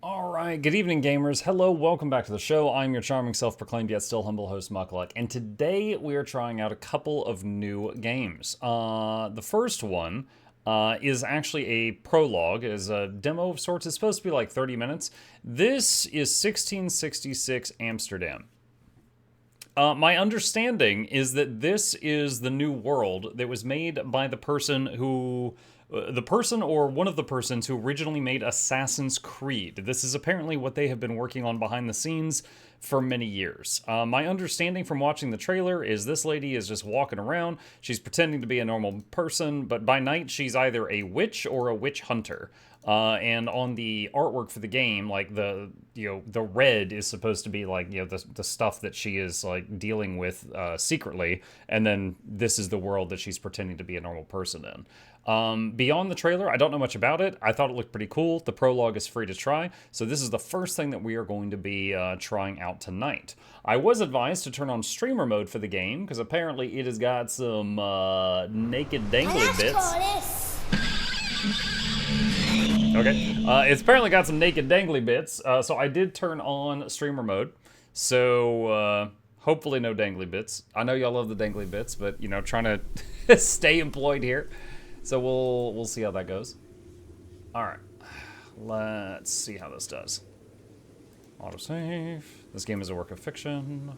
Alright, good evening gamers. Hello, welcome back to the show. I'm your charming self-proclaimed yet still humble host Mukluk, and today we are trying out a couple of new games. The first one is actually a prologue, is a demo of sorts. It's supposed to be like 30 minutes. This is 1666 Amsterdam. My understanding is that this is the new world that was made by the person who... the person or one of the persons who originally made Assassin's Creed. This is apparently what they have been working on behind the scenes for many years. My understanding from watching the trailer is this lady is just walking around. She's pretending to be a normal person, but by night she's either a witch or a witch hunter. And on the artwork for the game, like the red is supposed to be like, the stuff that she is like dealing with secretly. And then this is the world that she's pretending to be a normal person in. Beyond the trailer, I don't know much about it. I thought it looked pretty cool. The prologue is free to try. So this is the first thing that we are going to be trying out tonight. I was advised to turn on streamer mode for the game because apparently it has got some naked dangly bits. Okay, it's apparently got some naked dangly bits, so I did turn on streamer mode, so hopefully no dangly bits. I know y'all love the dangly bits, but, trying to stay employed here, so we'll see how that goes. Alright, let's see how this does. Autosave. This game is a work of fiction.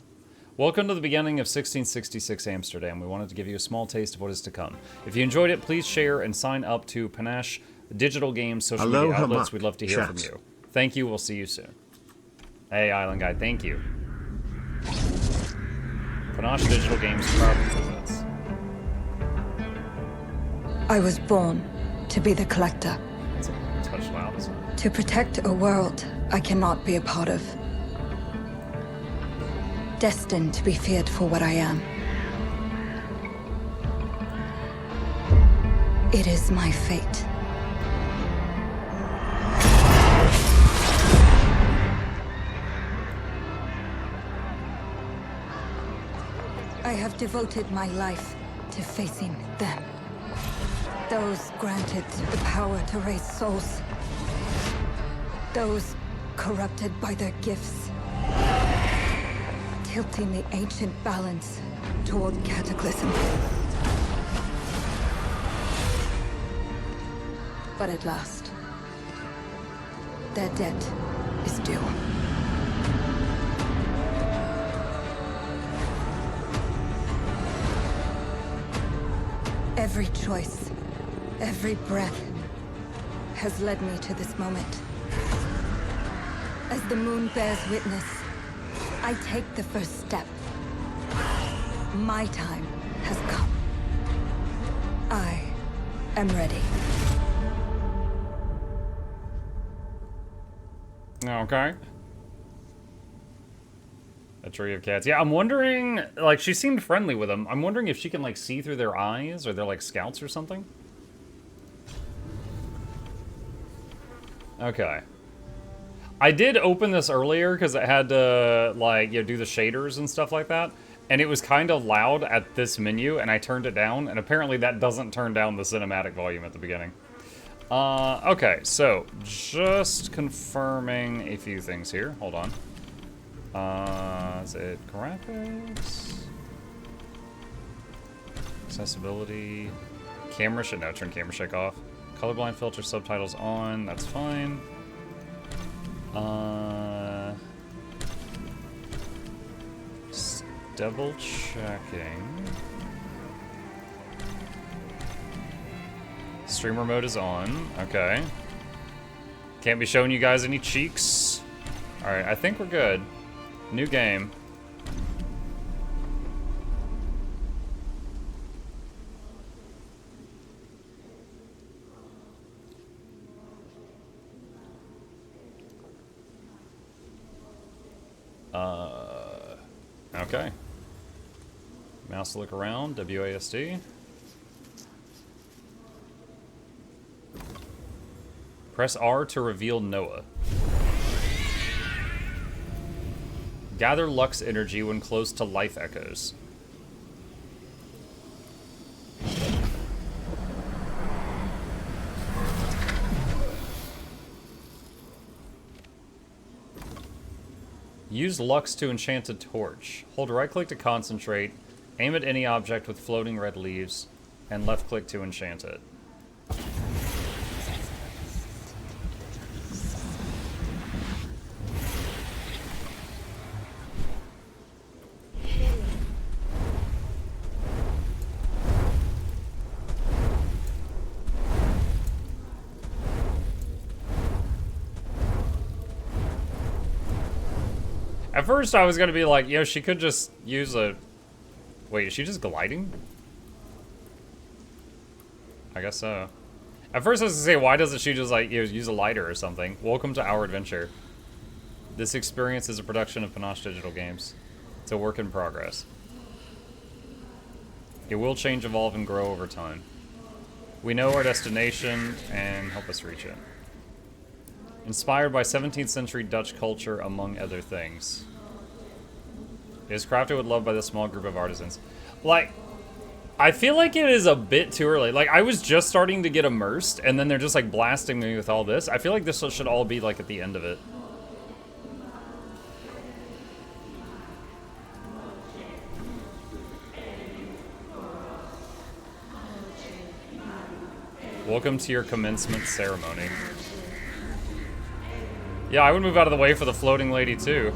Welcome to the beginning of 1666 Amsterdam. We wanted to give you a small taste of what is to come. If you enjoyed it, please share and sign up to Panache Digital Games social media outlets. We'd love to hear from you. Thank you. We'll see you soon. Hey, Island Guy. Thank you. Panache Digital Games proudly presents. I was born to be the collector. It's a touch loud, isn't it? To protect a world I cannot be a part of. Destined to be feared for what I am. It is my fate. I have devoted my life to facing them. Those granted the power to raise souls. Those corrupted by their gifts. Tilting the ancient balance toward cataclysm. But at last, their debt is due. Every choice, every breath has led me to this moment. As the moon bears witness, I take the first step. My time has come. I am ready. Okay. A tree of cats. Yeah, I'm wondering, like, she seemed friendly with them. I'm wondering if she can, like, see through their eyes, or they're, like, scouts or something. Okay. I did open this earlier because it had to, like, do the shaders and stuff like that. And it was kind of loud at this menu, and I turned it down. And apparently that doesn't turn down the cinematic volume at the beginning. Okay, so just confirming a few things here. Hold on. Is it graphics? Accessibility. Camera shake. No, turn camera shake off. Colorblind filter, subtitles on. That's fine. Just double checking. Streamer mode is on. Okay. Can't be showing you guys any cheeks. Alright, I think we're good. New game. Okay. Mouse to look around, WASD. Press R to reveal Noah. Gather Lux energy when close to life echoes. Use Lux to enchant a torch. Hold right-click to concentrate. Aim at any object with floating red leaves. And left-click to enchant it. At first I was gonna be like, yo, she could just use a... Wait, is she just gliding? I guess so. At first I was gonna say, why doesn't she just like use a lighter or something? Welcome to our adventure. This experience is a production of Panache Digital Games. It's a work in progress. It will change, evolve, and grow over time. We know our destination and help us reach it. Inspired by 17th century Dutch culture, among other things. It is crafted with love by the small group of artisans. Like, I feel like it is a bit too early. Like, I was just starting to get immersed, and then they're just, like, blasting me with all this. I feel like this should all be, like, at the end of it. Welcome to your commencement ceremony. Yeah, I would move out of the way for the floating lady, too.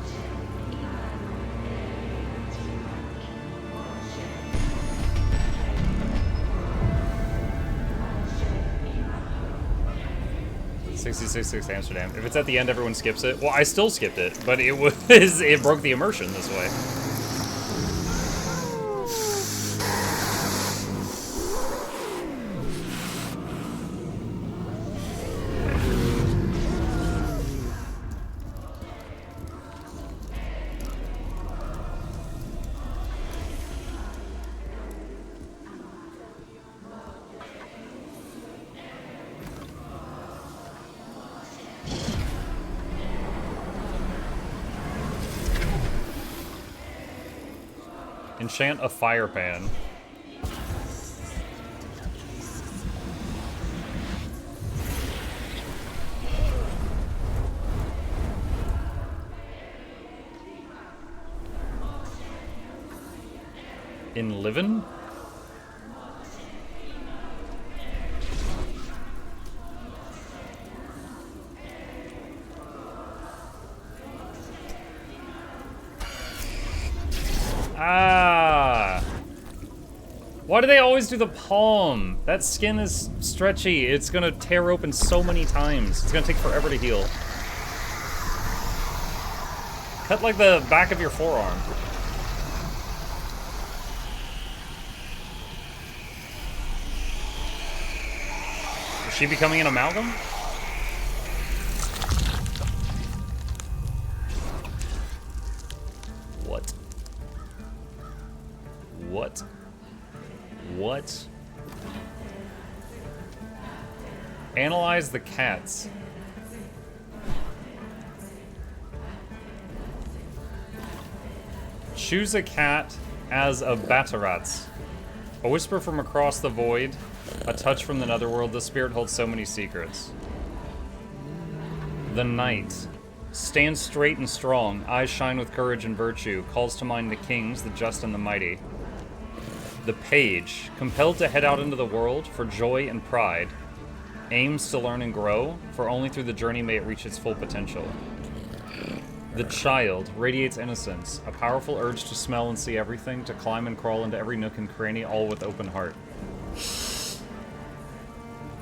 $66 Amsterdam. If it's at the end, everyone skips it. Well, I still skipped it, but it was it broke the immersion this way. Enchant a fire pan. In Livin'? Ah! Why do they always do the palm? That skin is stretchy. It's gonna tear open so many times. It's gonna take forever to heal. Cut like the back of your forearm. Is she becoming an amalgam? What? What? What? Analyze the cats. Choose a cat as a Batarats. A whisper from across the void, a touch from the netherworld, the spirit holds so many secrets. The knight. Stands straight and strong, eyes shine with courage and virtue, calls to mind the kings, the just and the mighty. The page, compelled to head out into the world for joy and pride, aims to learn and grow, for only through the journey may it reach its full potential. The child radiates innocence, a powerful urge to smell and see everything, to climb and crawl into every nook and cranny, all with open heart.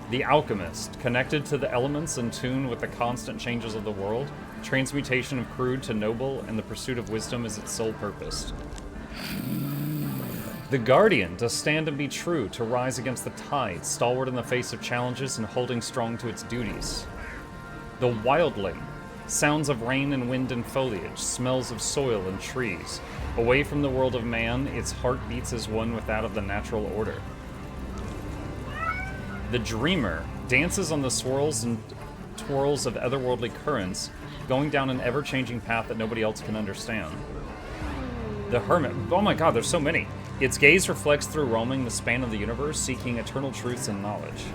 The alchemist, connected to the elements in tune with the constant changes of the world, transmutation of crude to noble, and the pursuit of wisdom is its sole purpose. The guardian, to stand and be true, to rise against the tide, stalwart in the face of challenges and holding strong to its duties. The wildling, sounds of rain and wind and foliage, smells of soil and trees. Away from the world of man, its heart beats as one with that of the natural order. The dreamer dances on the swirls and twirls of otherworldly currents, going down an ever-changing path that nobody else can understand. The hermit, oh my god, there's so many. Its gaze reflects through roaming the span of the universe, seeking eternal truths and knowledge.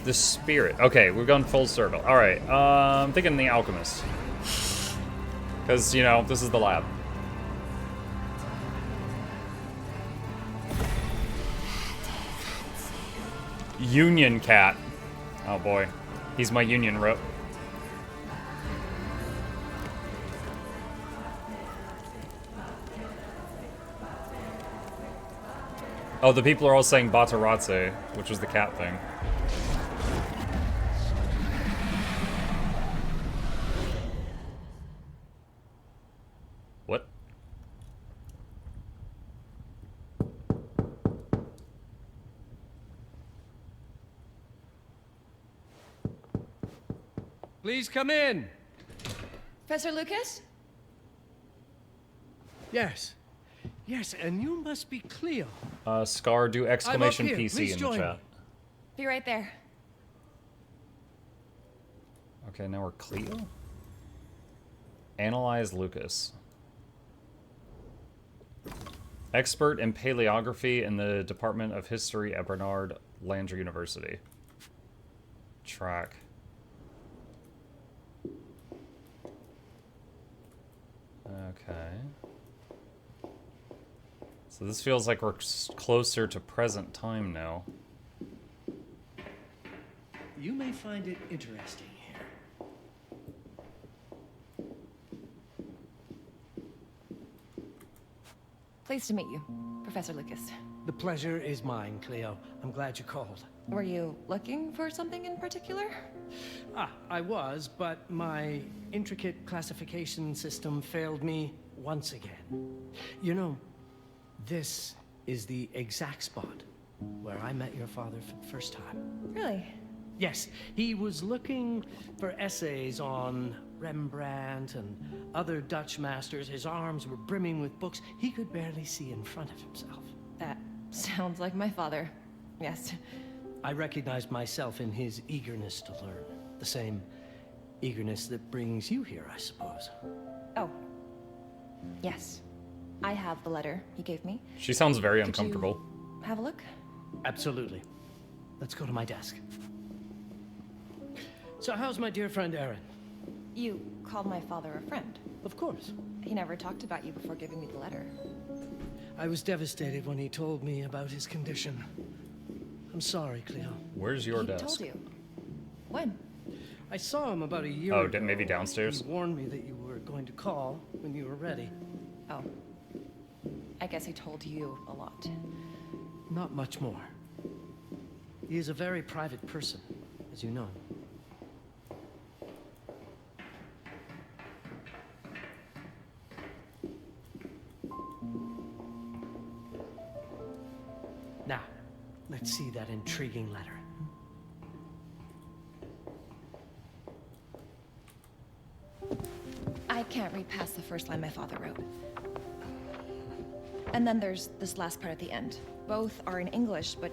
The spirit. Okay, we've gone full circle. Alright, I'm thinking the alchemist. Because, you know, this is the lab. Union cat. Oh boy. He's my union rep. Oh, the people are all saying Bataratse, which was the cat thing. What? Please come in. Professor Lucas? Yes. Yes, and you must be Cleo. Scar, do exclamation I'm up here. PC Please in the join chat. me. Be right there. Okay, now we're Cleo. Analyze Lucas. Expert in paleography in the Department of History at Bernard Langer University. Track. Okay. So this feels like we're closer to present time now. You may find it interesting here. Pleased to meet you, Professor Lucas. The pleasure is mine, Cleo. I'm glad you called. Were you looking for something in particular? I was, but my intricate classification system failed me once again. You know, this is the exact spot where I met your father for the first time. Really? Yes, he was looking for essays on Rembrandt and other Dutch masters. His arms were brimming with books. He could barely see in front of himself. That sounds like my father. Yes. I recognized myself in his eagerness to learn. The same eagerness that brings you here, I suppose. Oh. Yes. I have the letter he gave me. She sounds very Could uncomfortable. you have a look? Absolutely. Let's go to my desk. So how's my dear friend Aaron? You called my father a friend. Of course. He never talked about you before giving me the letter. I was devastated when he told me about his condition. I'm sorry, Cleo. Where's your He desk? told you. When? I saw him about a year Oh, ago. maybe downstairs? He warned me that you were going to call when you were ready. Oh. I guess he told you a lot. Not much more. He is a very private person, as you know. Now, let's see that intriguing letter. I can't read past the first line my father wrote. And then there's this last part at the end. Both are in English, but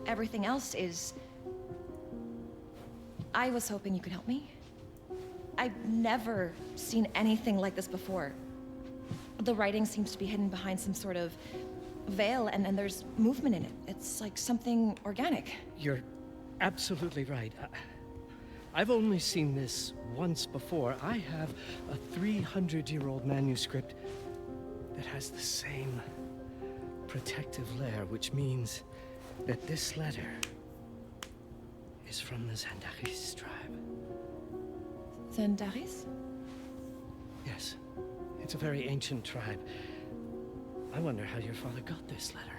everything else is... I was hoping you could help me. I've never seen anything like this before. The writing seems to be hidden behind some sort of veil, and then there's movement in it. It's like something organic. You're absolutely right. I've only seen this once before. I have a 300-year-old manuscript that has the same protective layer, which means that this letter is from the Zandaris tribe. Zandaris? Yes, it's a very ancient tribe. I wonder how your father got this letter.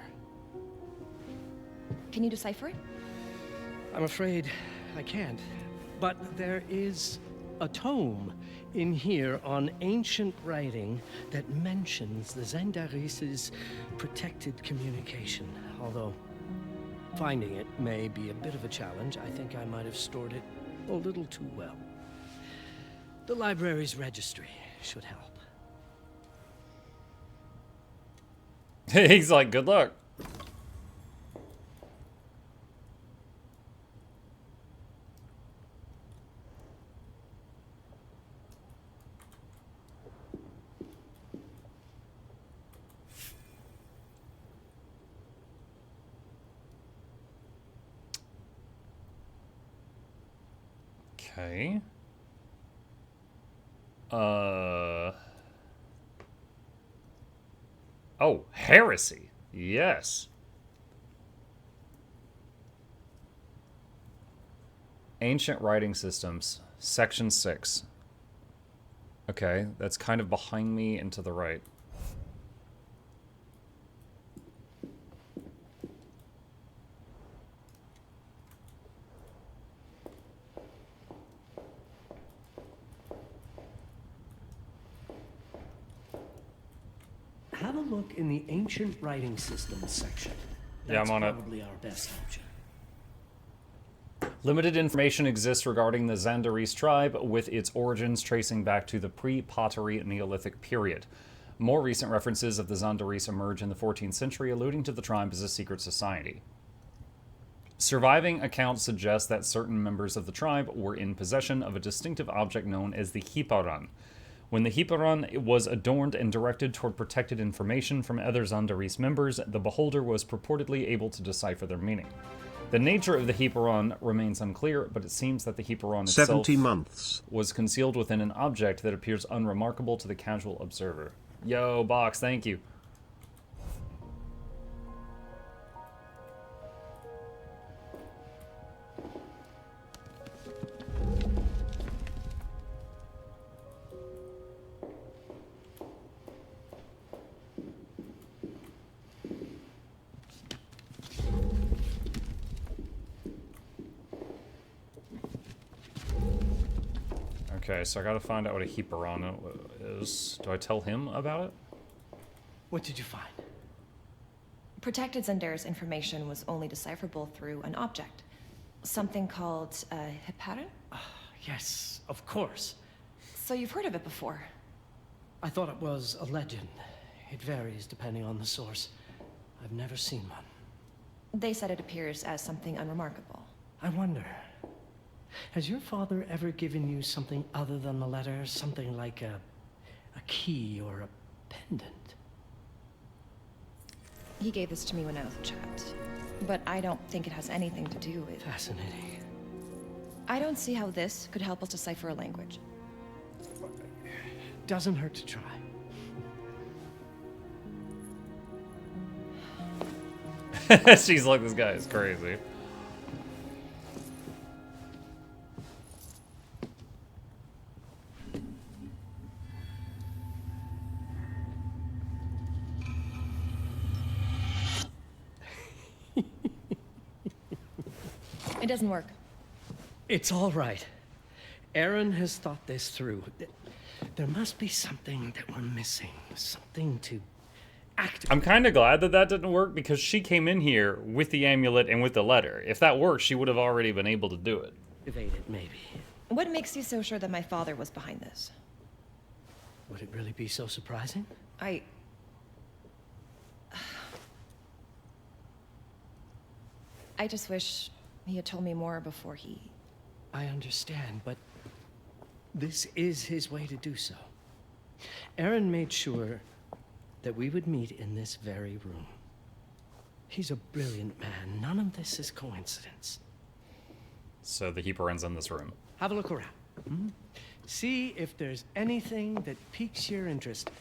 Can you decipher it? I'm afraid I can't. But there is a tome in here on ancient writing that mentions the Zandaris' protected communication. Although finding it may be a bit of a challenge, I think I might have stored it a little too well. The library's registry should help. He's like, good luck. Okay. Oh, heresy. Yes. Ancient writing systems, section 6. Okay, that's kind of behind me and to the right. Have a look in the ancient writing systems section. Yeah, I'm on it. That's probably our best option. Limited information exists regarding the Zandaris tribe, with its origins tracing back to the pre-pottery Neolithic period. More recent references of the Zandaris emerge in the 14th century, alluding to the tribe as a secret society. Surviving accounts suggest that certain members of the tribe were in possession of a distinctive object known as the Hiparan. When the Hiparan was adorned and directed toward protected information from other Zandaris members, the beholder was purportedly able to decipher their meaning. The nature of the Hiparan remains unclear, but it seems that the Hiparan itself 70 months. was concealed within an object that appears unremarkable to the casual observer. Yo, Box, thank you. Okay, so I gotta find out what a Hiparan is. Do I tell him about it? What did you find? Protected Zendaris information was only decipherable through an object. Something called a Hiparan? Yes, of course. So you've heard of it before? I thought it was a legend. It varies depending on the source. I've never seen one. They said it appears as something unremarkable. I wonder, has your father ever given you something other than the letter? Something like a key or a pendant? He gave this to me when I was a child. But I don't think it has anything to do with... Fascinating. I don't see how this could help us decipher a language. Doesn't hurt to try. She's like, this guy is crazy. It doesn't work. It's all right. Aaron has thought this through. There must be something that we're missing. Something to activate. I'm kind of glad that that didn't work, because she came in here with the amulet and with the letter. If that worked, she would have already been able to do it. Activate it, maybe. What makes you so sure that my father was behind this? Would it really be so surprising? I just wish he had told me more before he... I understand, but this is his way to do so. Aaron made sure that we would meet in this very room. He's a brilliant man. None of this is coincidence. So the Hiparan's in this room. Have a look around. See if there's anything that piques your interest.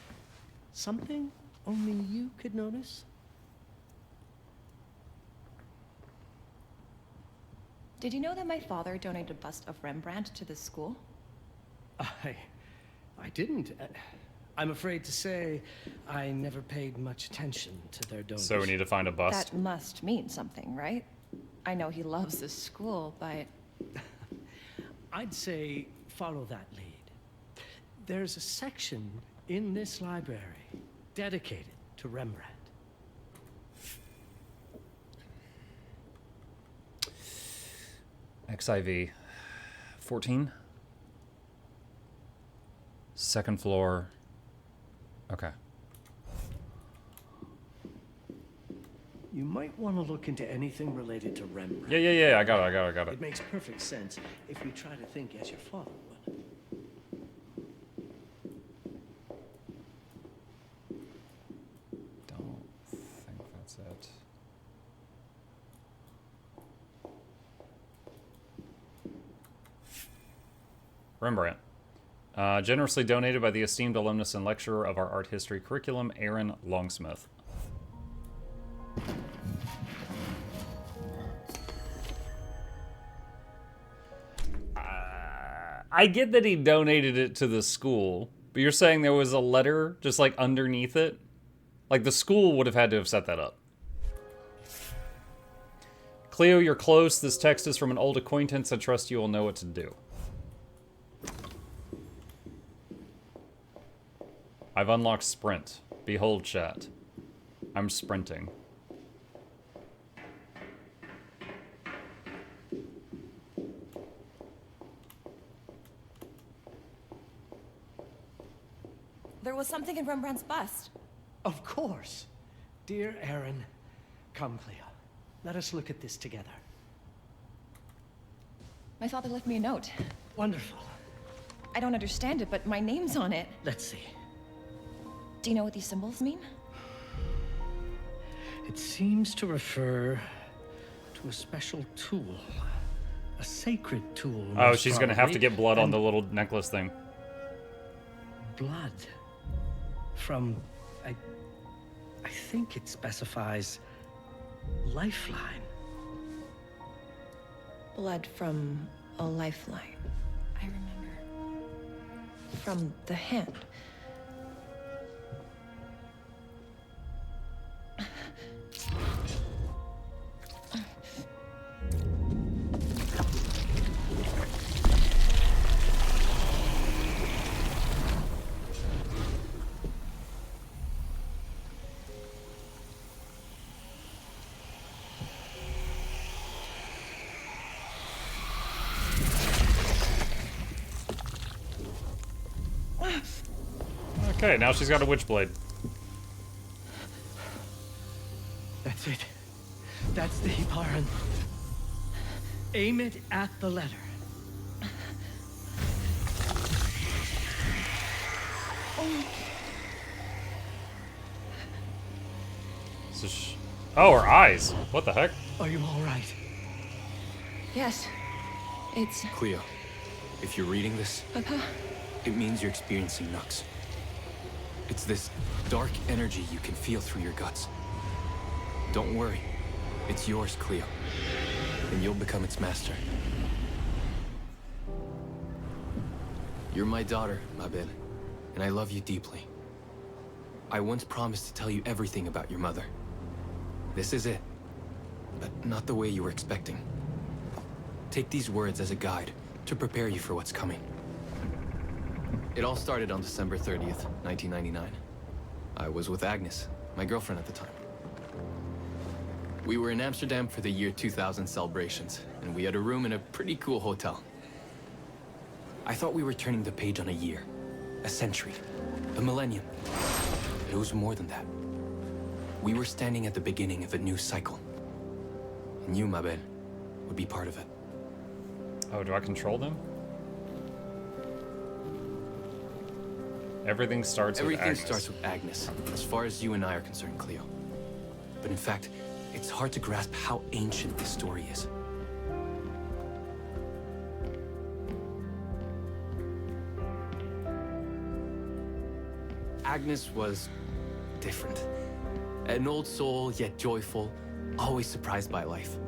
Something only you could notice? Did you know that my father donated a bust of Rembrandt to this school? I didn't. I'm afraid to say I never paid much attention to their donors. So we need to find a bust. That must mean something, right? I know he loves this school, but... I'd say follow that lead. There's a section in this library dedicated to Rembrandt. XIV 14. Second floor. Okay. You might want to look into anything related to Rembrandt. Yeah. I got it. It makes perfect sense if we try to think as your father would. Don't think that's it. Rembrandt. Generously donated by the esteemed alumnus and lecturer of our art history curriculum, Aaron Longsmith. I get that he donated it to the school, but you're saying there was a letter just like underneath it? Like the school would have had to have set that up. Cleo, you're close. This text is from an old acquaintance. I trust you will know what to do. I've unlocked sprint. Behold, chat. I'm sprinting. There was something in Rembrandt's bust. Of course. Dear Aaron, come, Cleo. Let us look at this together. My father left me a note. Wonderful. I don't understand it, but my name's on it. Let's see. Do you know what these symbols mean? It seems to refer to a special tool. A sacred tool. Oh, she's gonna have to get blood on the little necklace thing. Blood. From... I think it specifies... lifeline. Blood from a lifeline. I remember. From the hand. Okay, now she's got a witchblade. That's it. That's the Hiparan. Aim it at the letter. Oh, her eyes. What the heck? Are you all right? Yes. It's... Cleo, if you're reading this, Papa? it means you're experiencing Nux. It's this dark energy you can feel through your guts. Don't worry. It's yours, Cleo. And you'll become its master. You're my daughter, Mabel, and I love you deeply. I once promised to tell you everything about your mother. This is it, but not the way you were expecting. Take these words as a guide to prepare you for what's coming. It all started on December 30th, 1999. I was with Agnes, my girlfriend at the time. We were in Amsterdam for the year 2000 celebrations, and we had a room in a pretty cool hotel. I thought we were turning the page on a year, a century, a millennium. But it was more than that. We were standing at the beginning of a new cycle. And you, Mabel, would be part of it. Oh, do I control them? Everything starts with Agnes, as far as you and I are concerned, Cleo. But in fact, it's hard to grasp how ancient this story is. Agnes was different. An old soul, yet joyful, always surprised by life.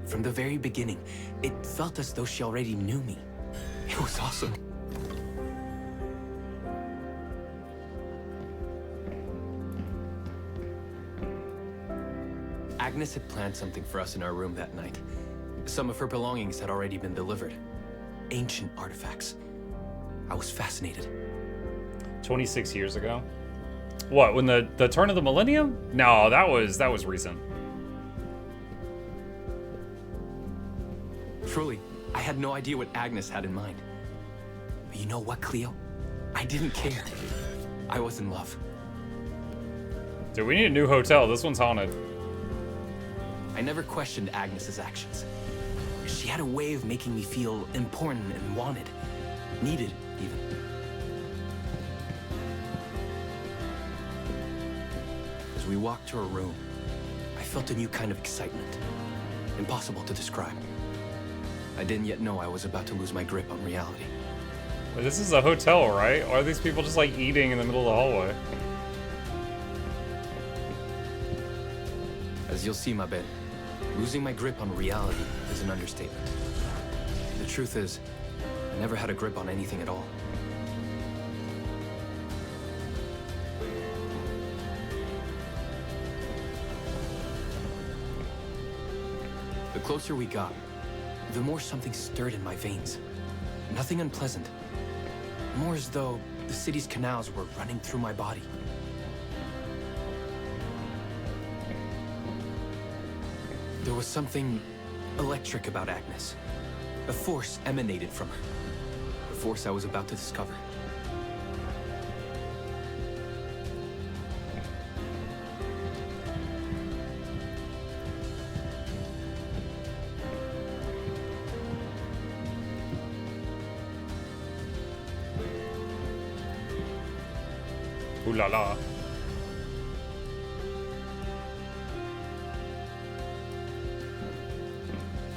From the very beginning, it felt as though she already knew me. It was awesome. Agnes had planned something for us in our room that night. Some of her belongings had already been delivered. Ancient artifacts. I was fascinated. 26 years ago? What, when the turn of the millennium? No, that was recent. Truly, I had no idea what Agnes had in mind. But you know what, Cleo? I didn't care. I was in love. Dude, we need a new hotel. This one's haunted. I never questioned Agnes's actions. She had a way of making me feel important and wanted. Needed, even. As we walked to her room, I felt a new kind of excitement. Impossible to describe. I didn't yet know I was about to lose my grip on reality. This is a hotel, right? Or are these people just like eating in the middle of the hallway? As you'll see, my Ben, losing my grip on reality is an understatement. The truth is, I never had a grip on anything at all. The closer we got, the more something stirred in my veins. Nothing unpleasant. More as though the city's canals were running through my body. There was something electric about Agnes. A force emanated from her. A force I was about to discover. Ooh la la.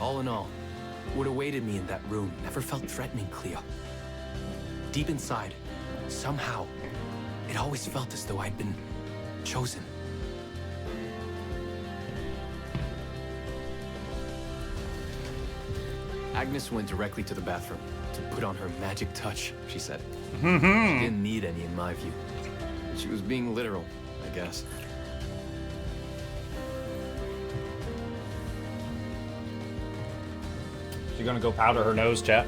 All in all, what awaited me in that room never felt threatening, Cleo. Deep inside, somehow, it always felt as though I'd been chosen. Agnes went directly to the bathroom to put on her magic touch, she said. She didn't need any, in my view. She was being literal, I guess. She gonna go powder her nose, chat?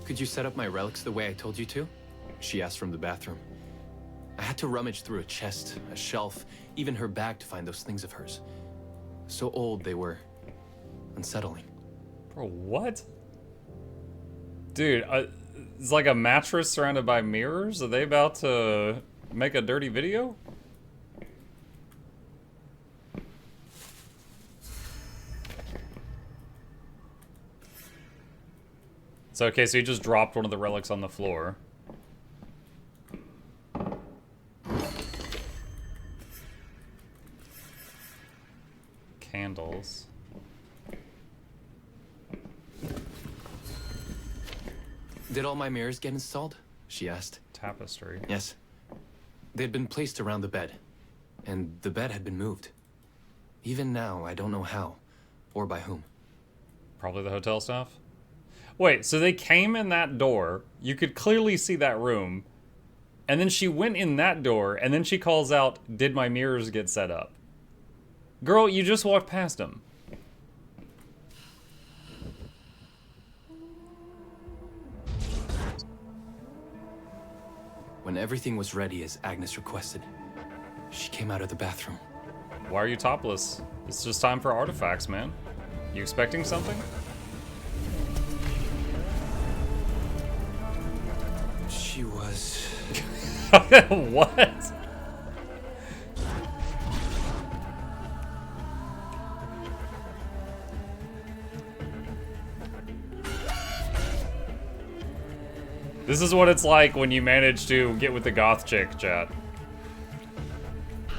Could you set up my relics the way I told you to? She asked from the bathroom. I had to rummage through a chest, a shelf, even her bag to find those things of hers. So old they were. Unsettling. Bro, what? Dude, it's like a mattress surrounded by mirrors? Are they about to make a dirty video? So, okay, so he just dropped one of the relics on the floor. Candles. Did all my mirrors get installed? She asked. Tapestry. Yes. They'd been placed around the bed, and the bed had been moved. Even now, I don't know how, or by whom. Probably the hotel staff. Wait, so they came in that door, you could clearly see that room, and then she went in that door, and then she calls out, "Did my mirrors get set up?" Girl, you just walked past them. When everything was ready as Agnes requested, she came out of the bathroom. Why are you topless? It's just time for artifacts, man. You expecting something? She was... What? This is what it's like when you manage to get with the goth chick, chat.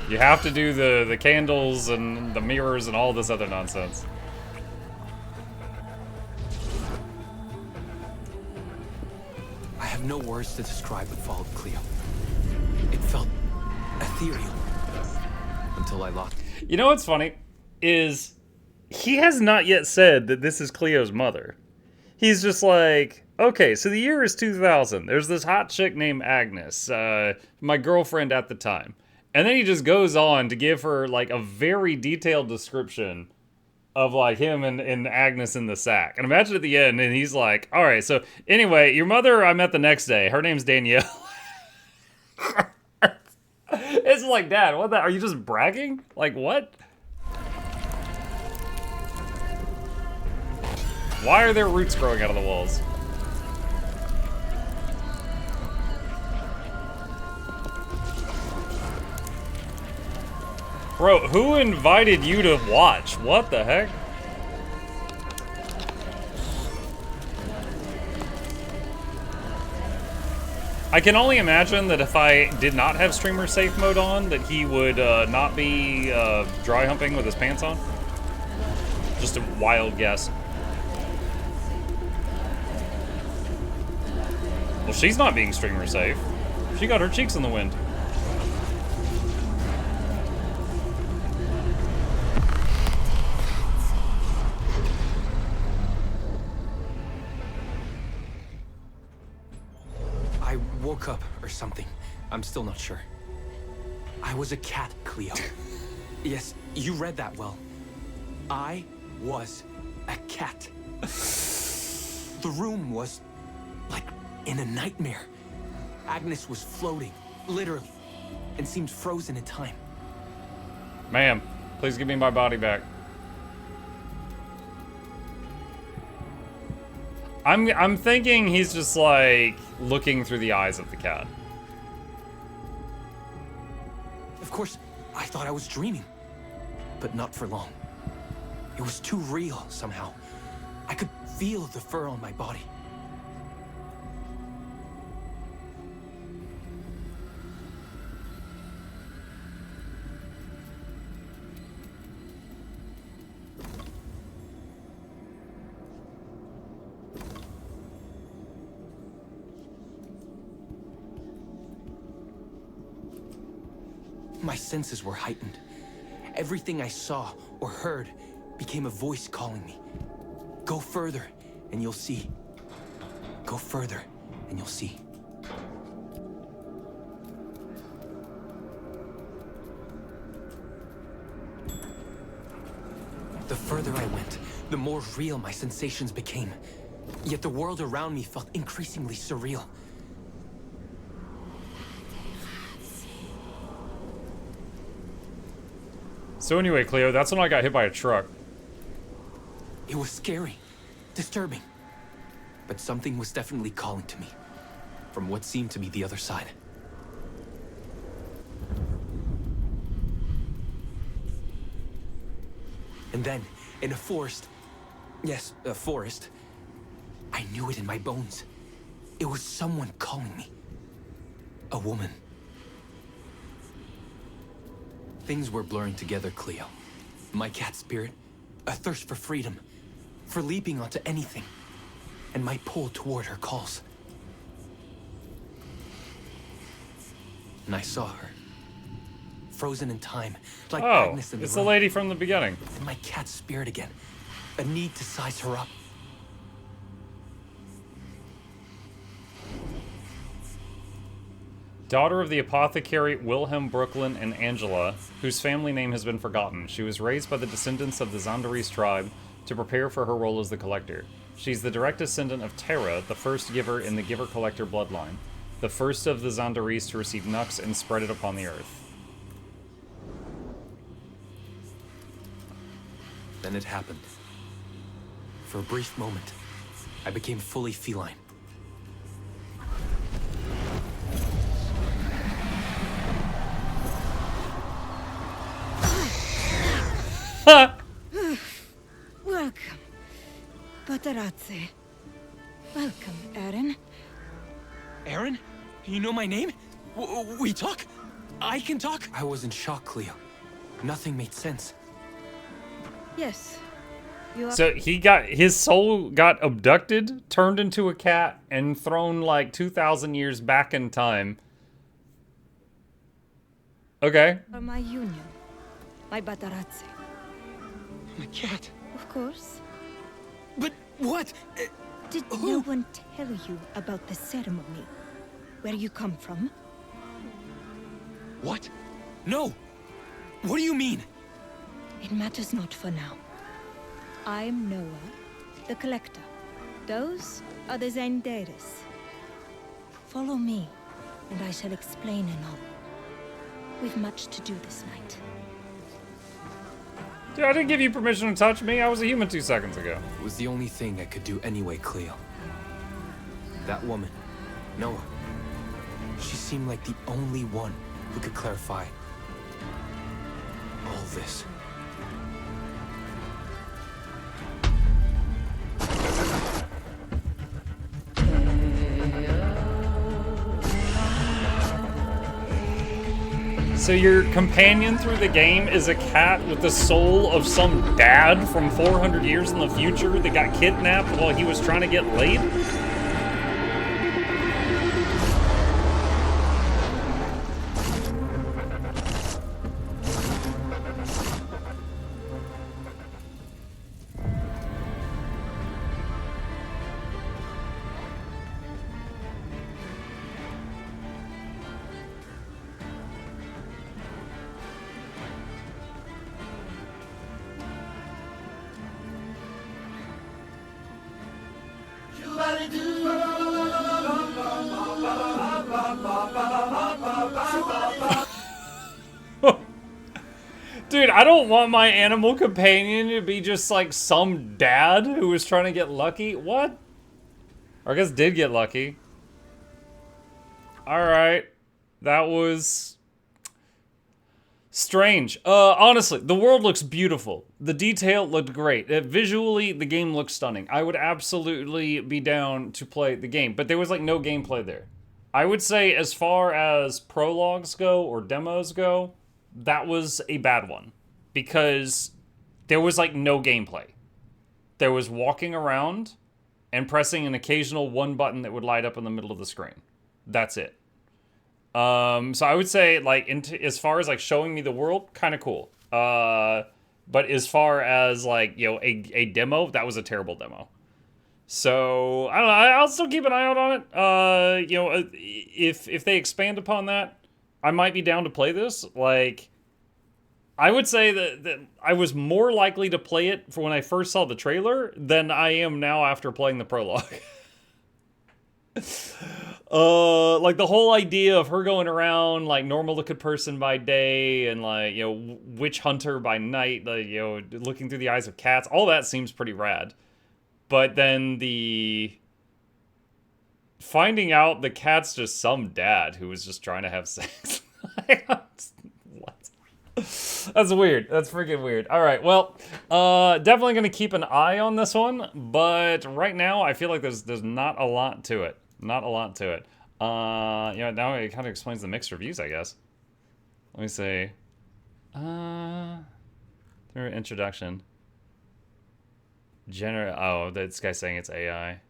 You have to do the candles and the mirrors and all this other nonsense. I have no words to describe what followed, Cleo. It felt ethereal. Until I lost... You know what's funny? Is he has not yet said that this is Cleo's mother. He's just like, okay, so the year is 2000. There's this hot chick named Agnes, my girlfriend at the time. And then he just goes on to give her like a very detailed description of like him and Agnes in the sack. And imagine at the end, and he's like, all right, so anyway, your mother I met the next day. Her name's Danielle. It's like, Dad, what the, are you just bragging? Like, what? Why are there roots growing out of the walls? Bro, who invited you to watch? What the heck? I can only imagine that if I did not have streamer safe mode on, that he would not be dry humping with his pants on. Just a wild guess. Well, she's not being streamer safe. She got her cheeks in the wind. I woke up or something. I'm still not sure. I was a cat, Cleo. Yes, you read that well. I was a cat. The room was like in a nightmare. Agnes was floating, literally, and seemed frozen in time. Ma'am, please give me my body back. I'm thinking he's just like looking through the eyes of the cat. Of course, I thought I was dreaming, but not for long. It was too real somehow. I could feel the fur on my body. My senses were heightened. Everything I saw or heard became a voice calling me. Go further, and you'll see. Go further, and you'll see. The further I went, the more real my sensations became. Yet the world around me felt increasingly surreal. So anyway, Cleo, that's when I got hit by a truck. It was scary, disturbing. But something was definitely calling to me, from what seemed to be the other side. And then, in a forest, yes, a forest, I knew it in my bones. It was someone calling me. A woman. Things were blurring together, Cleo. My cat spirit, a thirst for freedom, for leaping onto anything, and my pull toward her calls. And I saw her, frozen in time, like Agnes in the it's room. the lady from the beginning. And my cat spirit again, a need to size her up. Daughter of the apothecary Wilhelm Brooklyn and Angela, whose family name has been forgotten. She was raised by the descendants of the Zandarise tribe to prepare for her role as the Collector. She's the direct descendant of Terra, the first giver in the Giver-Collector bloodline, the first of the Zandarise to receive Nux and spread it upon the earth. Then it happened. For a brief moment, I became fully feline. Welcome, Batarazze. Welcome, Aaron. Aaron? You know my name? We talk? I can talk? I was in shock, Cleo. Nothing made sense. Yes, you are. So his soul got abducted, turned into a cat, and thrown like 2,000 years back in time. Okay. For my union, my Batarazze. I'm a cat. Of course. But what? Did no one tell you about the ceremony? Where you come from? What? No! What do you mean? It matters not for now. I'm Noah, the Collector. Those are the Zandaris. Follow me, and I shall explain in all. We've much to do this night. Dude, I didn't give you permission to touch me. I was a human 2 seconds ago. It was the only thing I could do anyway, Cleo. That woman, Noah. She seemed like the only one who could clarify all this. So your companion through the game is a cat with the soul of some dad from 400 years in the future that got kidnapped while he was trying to get laid? Dude, I don't want my animal companion to be just like some dad who was trying to get lucky. What? Or I guess did get lucky. Alright. That was strange. Honestly, the world looks beautiful. The detail looked great. Visually, the game looks stunning. I would absolutely be down to play the game, but there was like no gameplay there. I would say as far as prologues go or demos go, that was a bad one because there was like no gameplay. There was walking around and pressing an occasional one button that would light up in the middle of the screen. That's it. So I would say like as far as like showing me the world, kind of cool. But as far as like, you know, a demo, that was a terrible demo. So I don't know. I'll still keep an eye out on it. You know, if they expand upon that, I might be down to play this. Like, I would say that I was more likely to play it for when I first saw the trailer than I am now after playing the prologue. Like the whole idea of her going around like normal looking person by day and like, you know, witch hunter by night, like, you know, looking through the eyes of cats, all that seems pretty rad. But then the finding out the cat's just some dad who was just trying to have sex. What? That's weird. That's freaking weird. All right. Well, definitely going to keep an eye on this one. But right now, I feel like there's not a lot to it. Not a lot to it. You know, now it kind of explains the mixed reviews, I guess. Let me see. Through introduction. Oh, this guy's saying it's AI.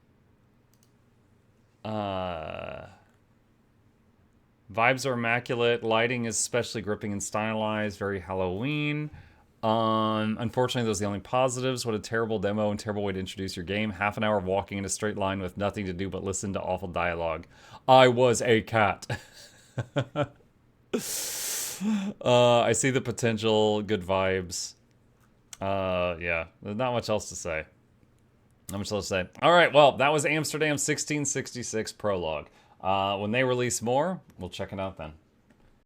Vibes are immaculate. Lighting is especially gripping and stylized. Very Halloween. Unfortunately, those are the only positives. What a terrible demo and terrible way to introduce your game. Half an hour of walking in a straight line with nothing to do but listen to awful dialogue. I was a cat. I see the potential. Good vibes. Yeah, there's not much else to say. Not much else to say. All right, well, that was Amsterdam 1666 Prologue. When they release more, we'll check it out then.